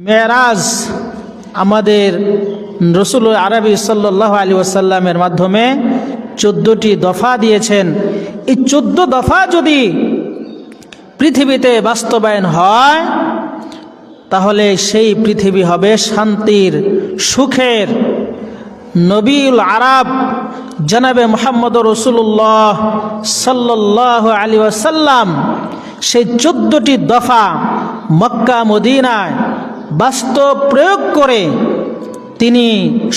মেরাজ আমাদের রসুল আরবি সাল্লাল্লাহু আলাইহি ওয়াসাল্লামের মাধ্যমে 14টি দফা দিয়েছেন। এই 14 দফা যদি পৃথিবীতে বাস্তবায়ন হয় তাহলে সেই পৃথিবী হবে শান্তির, সুখের। নবীল আরব জনাবে মুহাম্মদ রাসূলুল্লাহ সাল্লাল্লাহু আলাইহি ওয়াসাল্লাম সেই 14টি দফা মক্কা মদিনায় বাস্তব প্রয়োগ করে তিনি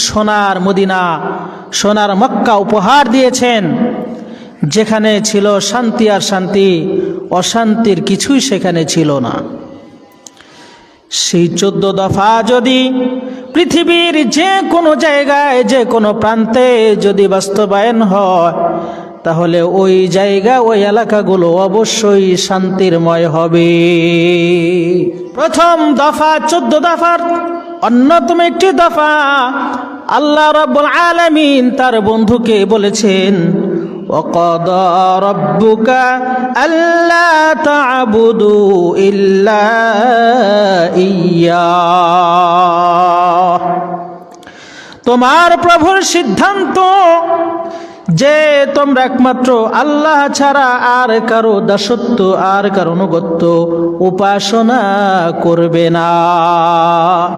সোনার মদিনা, সোনার মক্কা উপহার দিয়েছেন, যেখানে ছিল শান্তি আর শান্তি, অশান্তির কিছুই সেখানে ছিল না। সেই 14 দফা যদি পৃথিবীর যে কোনো জায়গায়, যে কোনো প্রান্তে যদি বাস্তবায়ন হয় তাহলে ওই জায়গা, ওই এলাকাগুলো অবশ্যই শান্তিরময় হবে। প্রথম দফা, 14 দফার অন্যতম একটি দফা, আল্লাহ রাব্বুল আলামিন তার বন্ধুকে বলেছেন, وَقَضَى رَبُّكَ أَلَّا تَعْبُدُوا إِلَّا إِيَّاهُ। তোমার প্রভুর সিদ্ধান্ত যে তোমরা একমাত্র আল্লাহ ছাড়া আর কারো দাসত্ব, আর কারো আনুগত্য, উপাসনা করবে না।